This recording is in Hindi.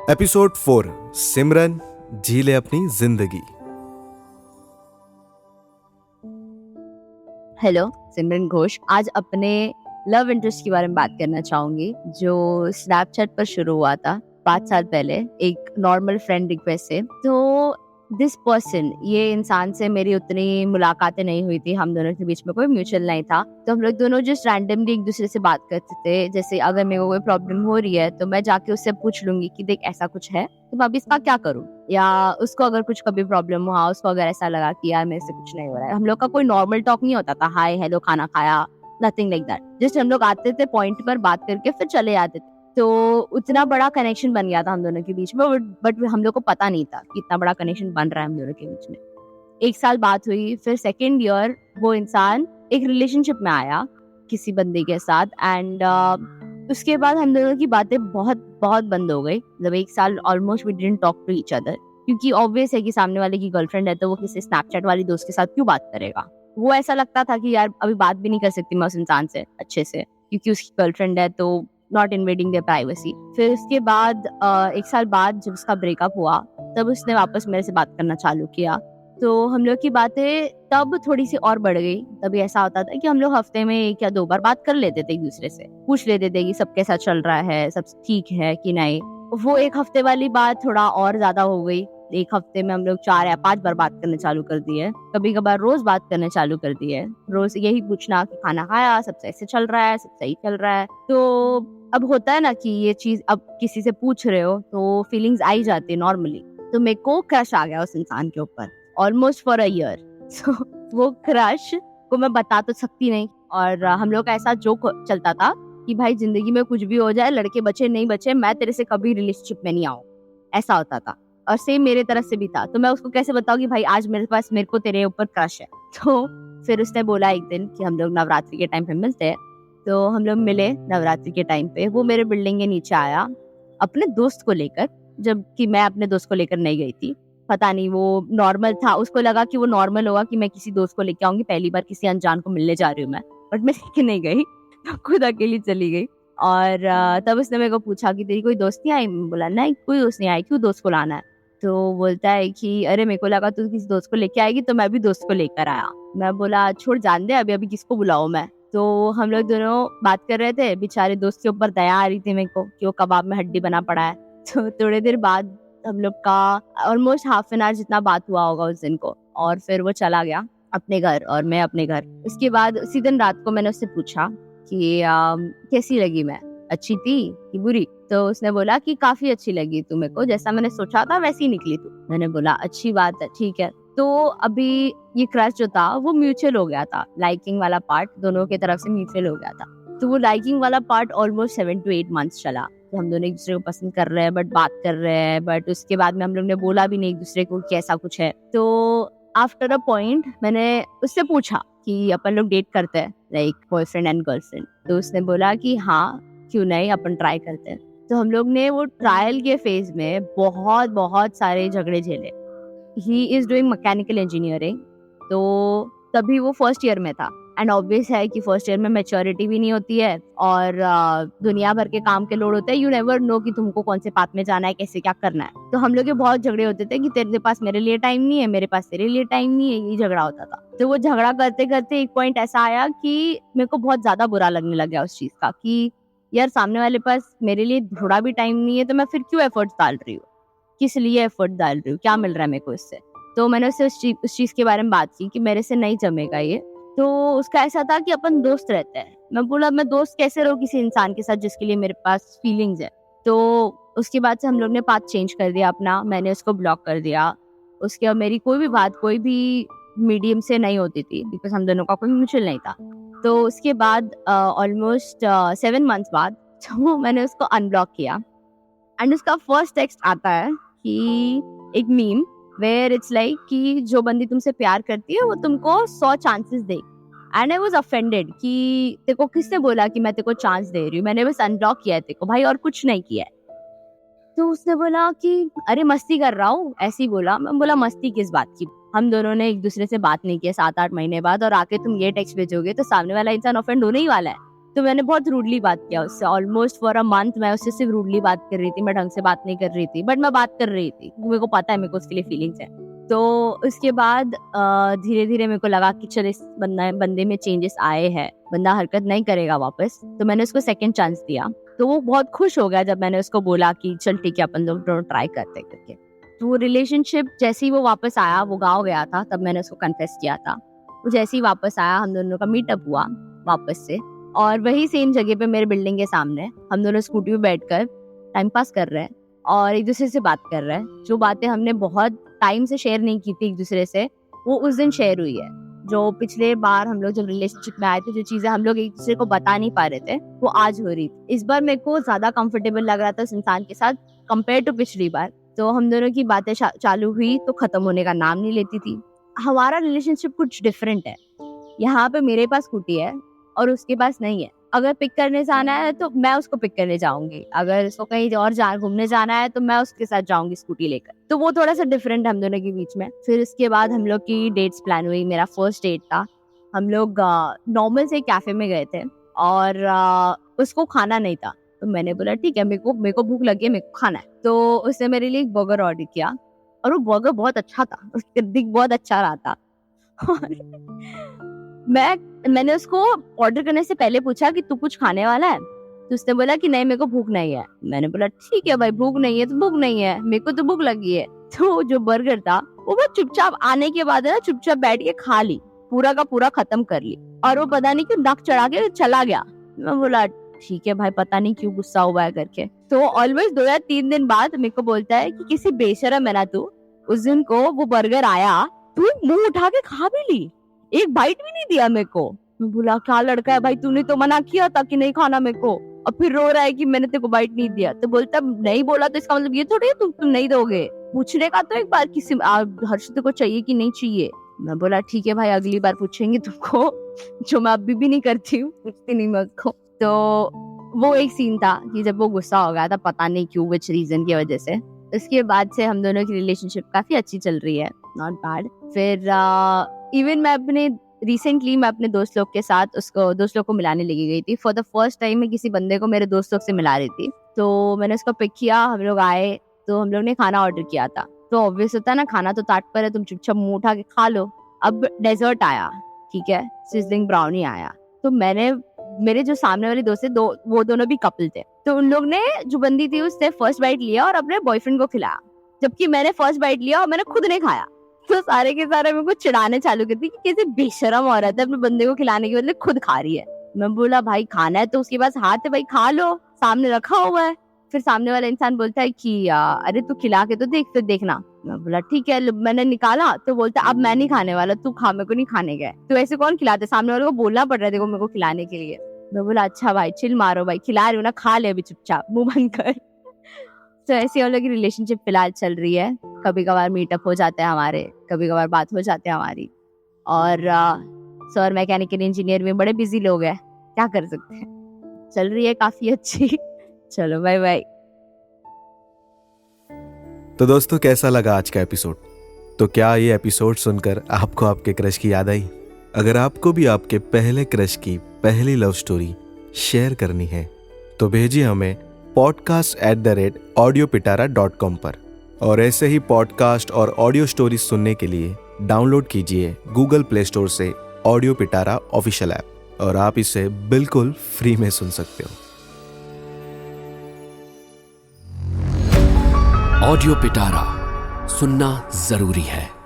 एपिसोड 4 सिमरन जी ले अपनी जिंदगी। हेलो, सिमरन घोष। आज अपने लव इंटरेस्ट के बारे में बात करना चाहूंगी जो स्नैपचैट पर शुरू हुआ था 5 साल पहले एक नॉर्मल फ्रेंड रिक्वेस्ट से। तो दिस पर्सन, ये इंसान से मेरी उतनी मुलाकातें नहीं हुई थी, हम दोनों के बीच में कोई म्यूचुअल नहीं था। तो हम लोग दोनों जस्ट रैंडमली एक दूसरे से बात करते थे। जैसे अगर मेरे को कोई प्रॉब्लम हो रही है तो मैं जाके उससे पूछ लूंगी कि देख ऐसा कुछ है तो मैं अभी इसका क्या करूँ, या उसको अगर कुछ कभी प्रॉब्लम हुआ, उसको अगर ऐसा लगा कि यार मेरे से कुछ नहीं हो रहा है, हम लोग का कोई नॉर्मल टॉक नहीं होता था, हाय हेलो खाना खाया, नथिंग लाइक दैट। जस्ट हम लोग आते थे पॉइंट पर बात करके फिर चले जाते थे। तो उतना बड़ा कनेक्शन बन गया था हम दोनों के बीच में, बट हम लोग को पता नहीं था कि इतना बड़ा कनेक्शन बन रहा है हम दोनों के बीच में। 1 साल बात हुई, फिर सेकेंड ईयर वो इंसान एक रिलेशनशिप में आया किसी बंदे के साथ, एंड उसके बाद हम दोनों की बातें बहुत बहुत बंद हो गई। मतलब 1 साल almost we didn't talk to each other, क्योंकि ऑब्वियस है कि सामने वाले की गर्लफ्रेंड है तो वो किसी स्नैपचैट वाली दोस्त के साथ क्यों बात करेगा। वो ऐसा लगता था कि यार अभी बात भी नहीं कर सकती मैं उस इंसान से अच्छे से, क्योंकि उसकी गर्लफ्रेंड है, तो नॉट इन्वेडिंग देयर प्राइवेसी। फिर उसके बाद 1 साल बाद जब उसका ब्रेकअप हुआ तब उसने वापस मेरे से बात करना चालू किया। तो हम लोग की बातें तब थोड़ी सी और बढ़ गई। तभी ऐसा होता था कि हम लोग हफ्ते में 1 या 2 बार बात कर लेते थे, एक दूसरे से पूछ लेते थे कि सब कैसा चल रहा है, सब ठीक है कि नहीं। वो 1 हफ्ते वाली बात थोड़ा और ज्यादा हो गई। 1 हफ्ते में हम लोग 4 या 5 बार बात करने चालू कर दिए, कभी कभार रोज बात करने चालू कर दिए। रोज यही पूछना कि खाना खाया, सब ऐसे चल रहा है, सब सही चल रहा है। तो अब होता है ना कि ये चीज अब किसी से पूछ रहे हो तो फीलिंग्स आई जाती है नॉर्मली। तो मेरे को क्रश आ गया उस इंसान के ऊपर ऑलमोस्ट फॉर अ ईयर। सो वो क्रश को मैं बता तो सकती नहीं, और हम लोग का ऐसा जोक चलता था कि भाई जिंदगी में कुछ भी हो जाए, लड़के बचे नहीं बचे, मैं तेरे से कभी रिलेशनशिप में नहीं आऊँ, ऐसा होता था। और सेम मेरे तरफ से भी था। तो मैं उसको कैसे बताऊँ कि भाई आज मेरे को तेरे ऊपर क्रश है। तो फिर उसने बोला एक दिन कि हम लोग नवरात्रि के टाइम पे मिलते हैं। तो हम लोग मिले नवरात्रि के टाइम पे। वो मेरे बिल्डिंग के नीचे आया अपने दोस्त को लेकर, जबकि मैं अपने दोस्त को लेकर नहीं गई थी। पता नहीं, वो नॉर्मल था, उसको लगा कि वो नॉर्मल होगा कि मैं किसी दोस्त को लेके आऊंगी, पहली बार किसी अनजान को मिलने जा रही हूँ मैं। बट मैं लेके नहीं गई, तो खुद अकेली चली गई। और तब उसने मेरे को पूछा कि तेरी कोई दोस्त नहीं आई। मैं बोला नहीं, कोई दोस्त नहीं आई, क्यों दोस्त को लाना है। तो बोलता है कि अरे मेरे को लगा तू किसी दोस्त को लेके आएगी, तो मैं भी दोस्त को लेकर आया। मैं बोला छोड़, जान दे, अभी अभी किसको बुलाऊं मैं। तो हम लोग दोनों बात कर रहे थे, बेचारे दोस्त के ऊपर दया आ रही थी मेरे को कि वो कबाब में हड्डी बना पड़ा है। तो थोड़ी देर बाद हम लोग का ऑलमोस्ट हाफ एन आवर जितना बात हुआ होगा उस दिन को, और फिर वो चला गया अपने घर और मैं अपने घर। उसके बाद उसी दिन रात को मैंने उससे पूछा कि कैसी लगी मैं, अच्छी थी कि बुरी। तो उसने बोला कि काफी अच्छी लगी तू मेरे को, जैसा मैंने सोचा था वैसी ही निकली तू। मैंने बोला अच्छी बात है, ठीक है। तो अभी ये क्रश जो था वो म्यूचुअल हो गया था, लाइकिंग वाला पार्ट दोनों की तरफ से म्यूचुअल हो गया था। तो वो लाइकिंग वाला पार्ट ऑलमोस्ट 7 to 8 months चला। तो हम दोनों एक दूसरे को पसंद कर रहे हैं, बट बात कर रहे हैं, बट उसके बाद में हम लोग ने बोला भी नहीं एक दूसरे को कि ऐसा कुछ है। तो आफ्टर अ पॉइंट मैंने उससे पूछा कि अपन लोग डेट करते हैं, लाइक बॉयफ्रेंड एंड गर्लफ्रेंड। तो उसने बोला कि हाँ क्यों नहीं, अपन ट्राई करते हैं। तो हम लोग ने वो ट्रायल के फेज में बहुत बहुत सारे झगड़े झेले। He is doing mechanical engineering, तो तभी वो फर्स्ट ईयर में था। एंड ऑब्वियस है कि फर्स्ट ईयर में मैच्योरिटी भी नहीं होती है, और दुनिया भर के काम के लोड होते हैं। यू नेवर नो कि तुमको कौन से पाथ में जाना है, कैसे क्या करना है। तो हम लोग के बहुत झगड़े होते थे कि तेरे पास मेरे लिए टाइम नहीं है, मेरे पास तेरे लिए टाइम नहीं है, यही झगड़ा होता था। तो वो झगड़ा करते करते एक पॉइंट ऐसा आया कि मेरे को बहुत ज्यादा बुरा लगने लग गया उस चीज का कि यार सामने वाले पास मेरे लिए थोड़ा भी टाइम नहीं है, तो मैं फिर क्यों एफर्ट्स डाल रही हूँ, किस लिए एफर्ट डाल रही हूँ, क्या मिल रहा है मेरे को इससे। तो मैंने उससे उस चीज के बारे में बात की कि मेरे से नहीं जमेगा ये। तो उसका ऐसा था कि अपन दोस्त रहते हैं। मैं बोला मैं दोस्त कैसे रहूं किसी इंसान के साथ जिसके लिए मेरे पास फीलिंग्स है। तो उसके बाद से हम लोग ने पाथ चेंज कर दिया अपना, मैंने उसको ब्लॉक कर दिया। उसके बाद मेरी कोई भी बात कोई भी मीडियम से नहीं होती थी, बिकॉज हम दोनों का कोई म्यूचुअल नहीं था। तो उसके बाद ऑलमोस्ट 7 months बाद तो मैंने उसको अनब्लॉक किया। एंड उसका फर्स्ट टेक्स्ट आता है कि एक मीम वेयर इट्स लाइक कि जो बंदी तुमसे प्यार करती है वो तुमको 100 chances they. And I was offended कि तेरे को किसने बोला कि मैं तेरे को चांस दे रही हूँ, मैंने बस अनब्लॉक किया है तेरे को भाई, और कुछ नहीं किया है। तो उसने बोला कि अरे मस्ती कर रहा हूँ, ऐसे ही बोला। मैं बोला मस्ती किस बात की, हम दोनों ने एक दूसरे से बात नहीं की 7-8 महीने बाद, और आके तुम ये टेक्स्ट भेजोगे तो सामने वाला इंसान ऑफेंड होने ही वाला है। तो मैंने बहुत रूडली बात किया उससे। ऑलमोस्ट फॉर अ मंथ मैं उससे सिर्फ रूडली बात कर रही थी, मैं ढंग से बात नहीं कर रही थी, बट मैं बात कर रही थी, मेरे को पता है मेरे को उसके लिए फीलिंग्स है। तो उसके बाद धीरे धीरे मेरे को लगा कि चल इस बंदे में चेंजेस आए हैं, बंदा हरकत नहीं करेगा वापस। तो मैंने उसको सेकंड चांस दिया। तो वो बहुत खुश हो गया जब मैंने उसको बोला कि चल ठीक है अपन लोग दोनों ट्राई करते करके। तो वो रिलेशनशिप जैसे ही वो वापस आया, वो गाँव गया था तब मैंने उसको कन्फेस किया था। वो जैसे ही वापस आया हम दोनों का मीटअप हुआ वापस से, और वही सेम जगह पे मेरे बिल्डिंग के सामने हम दोनों स्कूटी पे बैठकर टाइम पास कर रहे हैं और एक दूसरे से बात कर रहे हैं। जो बातें हमने बहुत टाइम से शेयर नहीं की थी एक दूसरे से, वो उस दिन शेयर हुई है। जो पिछले बार हम लोग जब रिलेशनशिप में आए थे, जो चीजें हम लोग एक दूसरे को बता नहीं पा रहे थे, वो आज हो रही थी। इस बार मेरे को ज्यादा कंफर्टेबल लग रहा था उस इंसान के साथ कंपेयर टू पिछली बार। तो हम दोनों की बातें चालू हुई तो खत्म होने का नाम नहीं लेती थी। हमारा रिलेशनशिप कुछ डिफरेंट है। यहाँ पे मेरे पास स्कूटी है और उसके पास नहीं है। अगर पिक करने जाना है तो मैं उसको पिक करने जाऊंगी, अगर उसको कहीं और घूमने जाना है तो मैं उसके साथ जाऊंगी स्कूटी लेकर। तो वो थोड़ा सा डिफरेंट है हम दोनों के बीच में। फिर इसके बाद हम लोग की डेट्स प्लान हुई। मेरा फर्स्ट डेट था, हम लोग नॉर्मल से कैफे में गए थे और उसको खाना नहीं था। तो मैंने बोला ठीक है, मेरे को भूख लगी है, मेरे को खाना है। तो उसने मेरे लिए एक बर्गर ऑर्डर किया और वो बर्गर बहुत अच्छा था, उसका दिख बहुत अच्छा रहा था। मैंने उसको ऑर्डर करने से पहले पूछा कि तू कुछ खाने वाला है? तो उसने बोला कि नहीं, मेरे को भूख नहीं है। मैंने बोला ठीक है भाई, भूख नहीं है तो भूख नहीं है, मेरे को तो भूख लगी है। तो जो बर्गर था वो बस चुपचाप आने के बाद ना चुपचाप बैठ के खा ली, पूरा का पूरा खत्म कर ली, और वो पता नहीं क्यों नक चढ़ा के चला गया। मैं बोला ठीक है भाई, पता नहीं क्यों गुस्सा हुआ है करके। तो ऑलमोस्ट 2 या 3 दिन बाद मेरे को बोलता है कि किसी बेशरम है ना तू, उस दिन को वो बर्गर आया, तू मुंह उठा के खा भी ली, एक बाइट भी नहीं दिया मेरे को। मैं बोला क्या लड़का है भाई, तूने तो मना किया था कि नहीं खाना मेरे को, और फिर रो रहा है कि मैंने तेरे को बाइट नहीं दिया। तो बोलता नहीं बोला तो इसका मतलब ये थोड़ी है तुम नहीं दोगे, पूछने का तो एक बार किसी हर्षित को चाहिए कि नहीं चाहिए। मैं बोला ठीक है भाई, अगली बार पूछेंगे तुमको, जो मैं अभी भी नहीं करती हूँ, पूछती नहीं मैं उसको। तो वो एक सीन था कि जब वो गुस्सा हो गया था, पता नहीं क्यों, विच रीजन की वजह से। उसके बाद से हम दोनों की रिलेशनशिप काफी अच्छी चल रही है, नॉट बैड। फिर इवन मैं अपने दोस्त लोग के साथ दोस्त लोग को मिलाने लगी गई थी। फॉर द फर्स्ट टाइम मैं किसी बंदे को मेरे दोस्त लोग से मिला रही थी। तो मैंने उसको पिक किया, हम लोग आए, तो हम लोग ने खाना ऑर्डर किया था। तो ऑब्वियस होता है ना, खाना तो ताट पर है, तुम चुपचाप मुंह उठा के खा लो। अब डेजर्ट आया, ठीक है, सिजलिंग ब्राउनी आया। तो मेरे जो सामने वाले दोस्त थे, वो दोनों भी कपल थे। तो उन लोग ने, जो बंदी थी उसने फर्स्ट बाइट लिया और अपने बॉयफ्रेंड को खिलाया, जबकि मैंने फर्स्ट बाइट लिया और मैंने खुद नहीं खाया। तो सारे के सारे मेरे को चिढ़ाने चालू कर दी कि कैसे बेशरम औरत है, अपने बंदे को खिलाने के बदले खुद खा रही है। मैं बोला भाई खाना है तो उसके पास हाथ है भाई, खा लो, सामने रखा हुआ है। फिर सामने वाला इंसान बोलता है कि अरे तू खिला के तो देख, फिर देखना। मैं बोला ठीक है, मैंने निकाला तो बोलता अब मैं नहीं खाने वाला, तू खा, मेरे को नहीं खाने गए। तो ऐसे कौन खिलाते, सामने वाले को बोलना पड़ रहा है देखो मेरे को खिलाने के लिए। मैं बोला अच्छा भाई चिल मारो भाई, खिला रही हूँ ना, खा ले अभी चुपचाप, मुंह बंद कर। तो ऐसी हम लोग की रिलेशनशिप फिलहाल चल रही है। कभी कभार मीटअप हो जाते हैं हमारे, कभी कभार बात हो जाते हैं हमारी। और सर मैकेनिकल इंजीनियर में बड़े बिजी लोग हैं, क्या कर सकते हैं, चल रही है काफी अच्छी। चलो बाय बाय। तो दोस्तों कैसा लगा आज का एपिसोड? तो क्या ये एपिसोड सुनकर आपको आपके क्रश की याद आई? अगर आपको भी आपके पहले क्रश की पहली लव स्टोरी शेयर करनी है तो भेजिए हमें podcast@audiopitara.com पर। और ऐसे ही पॉडकास्ट और ऑडियो स्टोरीज सुनने के लिए डाउनलोड कीजिए गूगल प्ले स्टोर से ऑडियो पिटारा ऑफिशियल ऐप, और आप इसे बिल्कुल फ्री में सुन सकते हो। ऑडियो पिटारा सुनना जरूरी है।